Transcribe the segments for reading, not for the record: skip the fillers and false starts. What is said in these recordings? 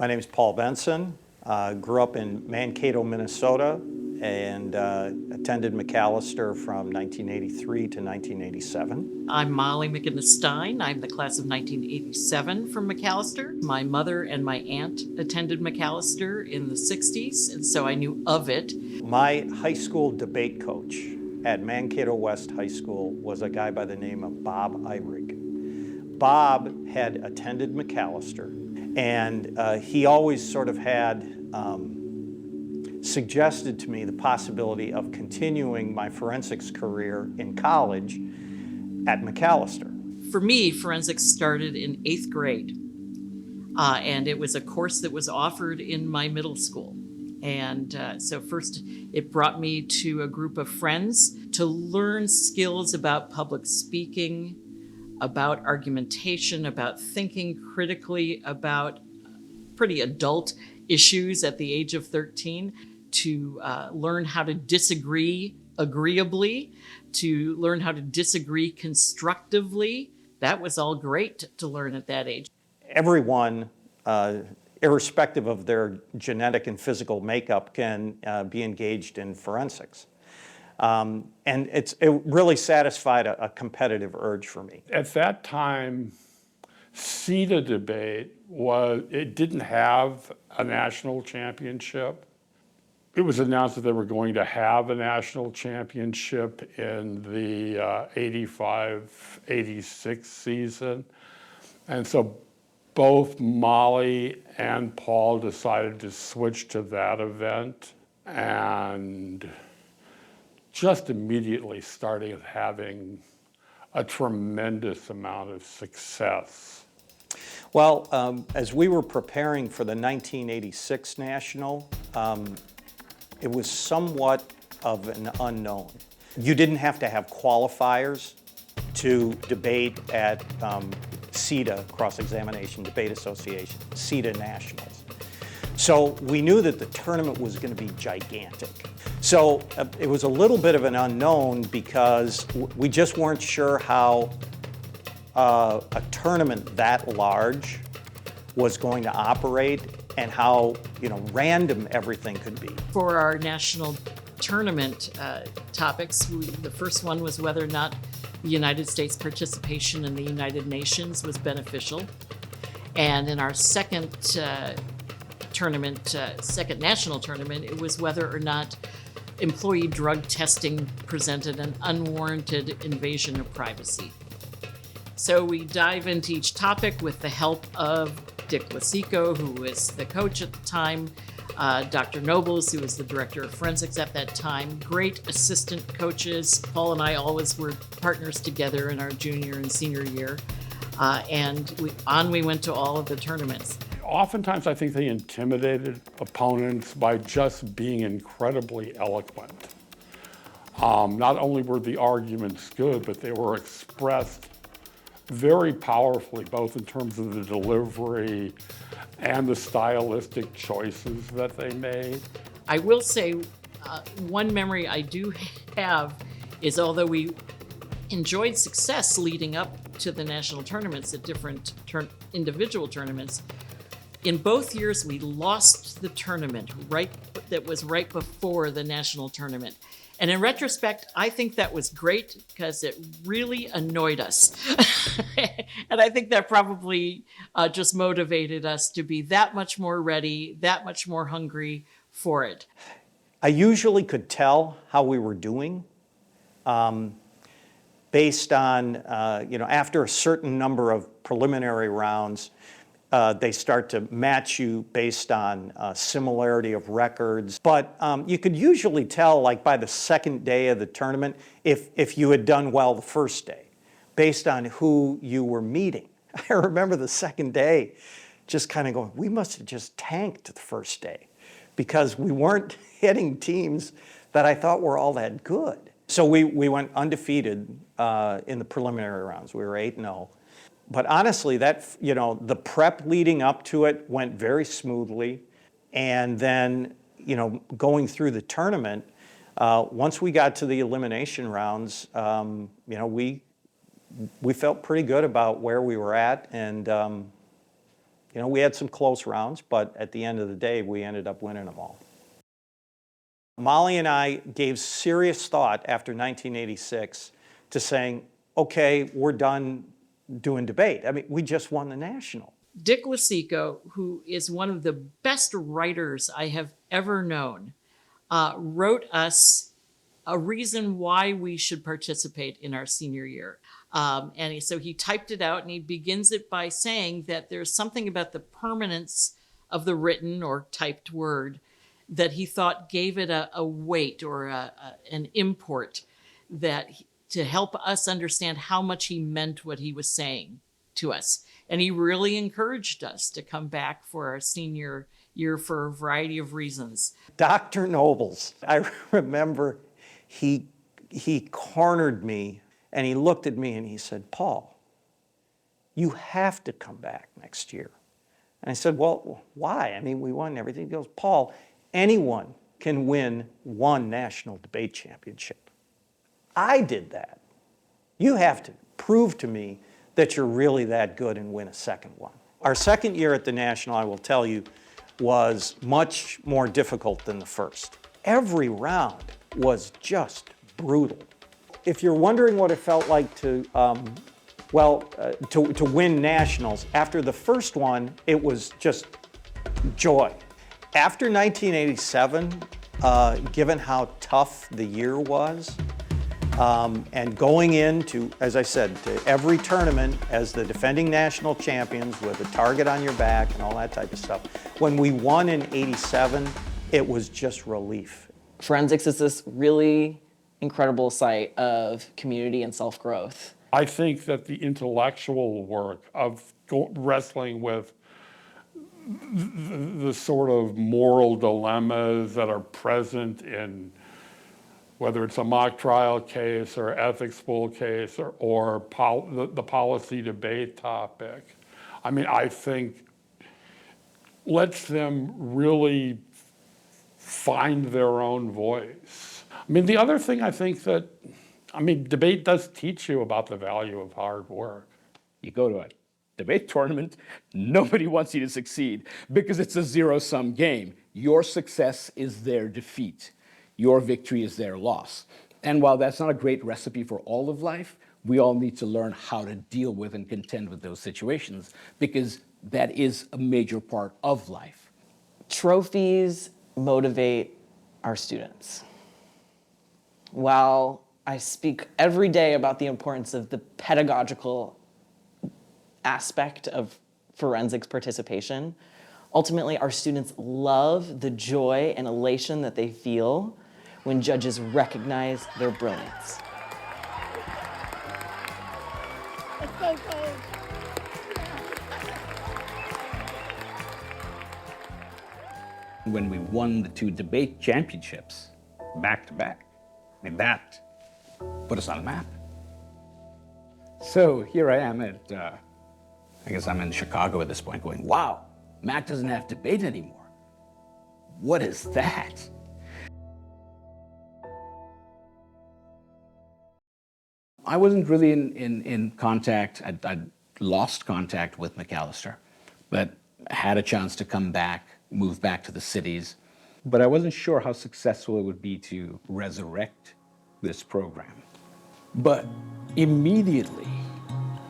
My name is Paul Benson. Grew up in Mankato, Minnesota, and attended Macalester from 1983 to 1987. I'm Molly McGinnis-Stein. I'm the class of 1987 from Macalester. My mother and my aunt attended Macalester in the 60s, and so I knew of it. My high school debate coach at Mankato West High School was a guy by the name of Bob Eyrig. Bob had attended Macalester, and he always sort of had suggested to me the possibility of continuing my forensics career in college at Macalester. For me, forensics started in 8th grade, and it was a course that was offered in my middle school. And so first, it brought me to a group of friends to learn skills about public speaking, about argumentation, about thinking critically about pretty adult issues at the age of 13, to learn how to disagree agreeably, to learn how to disagree constructively. That was all great to learn at that age. Everyone, irrespective of their genetic and physical makeup, can be engaged in forensics. And it really satisfied a competitive urge for me. At that time, CETA debate it didn't have a national championship. It was announced that they were going to have a national championship in the 85-86 season. And so both Molly and Paul decided to switch to that event, and just immediately started having a tremendous amount of success. Well, as we were preparing for the 1986 National, it was somewhat of an unknown. You didn't have to have qualifiers to debate at CETA, Cross-Examination Debate Association, CETA Nationals. So we knew that the tournament was going to be gigantic. So it was a little bit of an unknown because we just weren't sure how a tournament that large was going to operate and how random everything could be. For our national tournament topics, the first one was whether or not the United States participation in the United Nations was beneficial. And in our second second national tournament, it was whether or not employee drug testing presented an unwarranted invasion of privacy. So we dive into each topic with the help of Dick Lasico, who was the coach at the time, Dr. Nobles, who was the director of forensics at that time, great assistant coaches. Paul and I always were partners together in our junior and senior year, and we went to all of the tournaments. Oftentimes I think they intimidated opponents by just being incredibly eloquent. Not only were the arguments good, but they were expressed very powerfully, both in terms of the delivery and the stylistic choices that they made. I will say one memory I do have is, although we enjoyed success leading up to the national tournaments at different individual tournaments, in both years we lost the tournament that was right before the national tournament. And in retrospect, I think that was great because it really annoyed us. And I think that probably just motivated us to be that much more ready, that much more hungry for it. I usually could tell how we were doing based on, after a certain number of preliminary rounds, they start to match you based on similarity of records. But you could usually tell, like by the second day of the tournament, if you had done well the first day, based on who you were meeting. I remember the second day just kind of going, we must have just tanked the first day because we weren't hitting teams that I thought were all that good. So we went undefeated in the preliminary rounds. We were 8-0. But honestly, the prep leading up to it went very smoothly. And then, going through the tournament, once we got to the elimination rounds, we felt pretty good about where we were at. And You know, we had some close rounds, but at the end of the day, we ended up winning them all. Molly and I gave serious thought after 1986 to saying, okay, we're done doing debate. I mean, we just won the national. Dick Lasico, who is one of the best writers I have ever known, wrote us a reason why we should participate in our senior year. So he typed it out, and he begins it by saying that there's something about the permanence of the written or typed word that he thought gave it a weight or an import to help us understand how much he meant what he was saying to us. And he really encouraged us to come back for our senior year for a variety of reasons. Dr. Nobles, I remember he cornered me and he looked at me and he said, Paul, you have to come back next year. And I said, well, why? I mean, we won everything. He goes, Paul, anyone can win one national debate championship. I did that. You have to prove to me that you're really that good and win a second one. Our second year at the National, I will tell you, was much more difficult than the first. Every round was just brutal. If you're wondering what it felt like to win nationals, after the first one, it was just joy. After 1987, given how tough the year was, and going into, as I said, to every tournament as the defending national champions with a target on your back and all that type of stuff, when we won in 87, it was just relief. Forensics is this really incredible site of community and self-growth. I think that the intellectual work of wrestling with the sort of moral dilemmas that are present in whether it's a mock trial case or ethics pool case or the policy debate topic, I mean, I think lets them really find their own voice. I mean, the other thing I think that, debate does teach you about the value of hard work. You go to a debate tournament, nobody wants you to succeed because it's a zero-sum game. Your success is their defeat. Your victory is their loss. And while that's not a great recipe for all of life, we all need to learn how to deal with and contend with those situations because that is a major part of life. Trophies motivate our students. While I speak every day about the importance of the pedagogical aspect of forensics participation, ultimately our students love the joy and elation that they feel when judges recognize their brilliance. When we won the 2 debate championships back to back, that put us on the map. So here I am at, I guess I'm in Chicago at this point going, wow, Mac doesn't have debate anymore. What is that? I wasn't really in contact. I'd lost contact with Macalester, but had a chance to come back, move back to the cities. But I wasn't sure how successful it would be to resurrect this program. But immediately,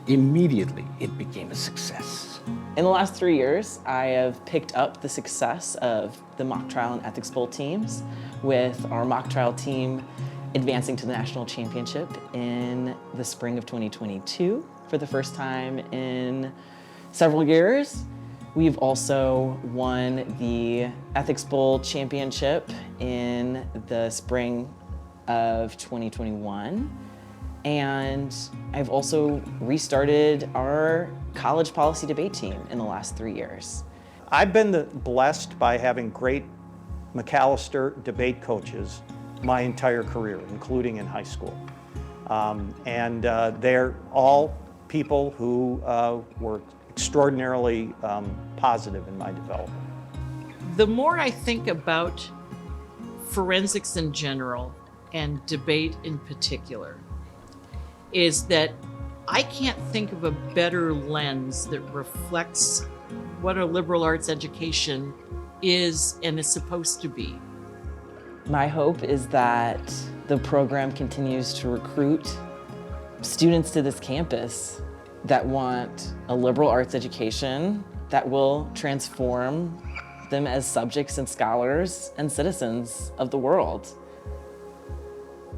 it became a success. In the last 3 years, I have picked up the success of the mock trial and ethics bowl teams, with our mock trial team advancing to the national championship in the spring of 2022 for the first time in several years. We've also won the Ethics Bowl championship in the spring of 2021. And I've also restarted our college policy debate team in the last 3 years. I've been blessed by having great Macalester debate coaches my entire career, including in high school. They're all people who were extraordinarily positive in my development. The more I think about forensics in general and debate in particular, is that I can't think of a better lens that reflects what a liberal arts education is and is supposed to be. My hope is that the program continues to recruit students to this campus that want a liberal arts education that will transform them as subjects and scholars and citizens of the world.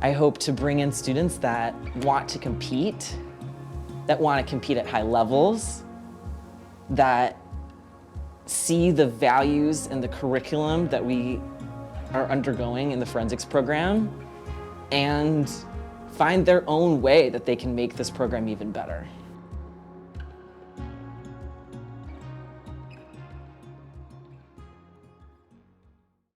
I hope to bring in students that want to compete at high levels, that see the values and the curriculum that we are undergoing in the forensics program, and find their own way that they can make this program even better.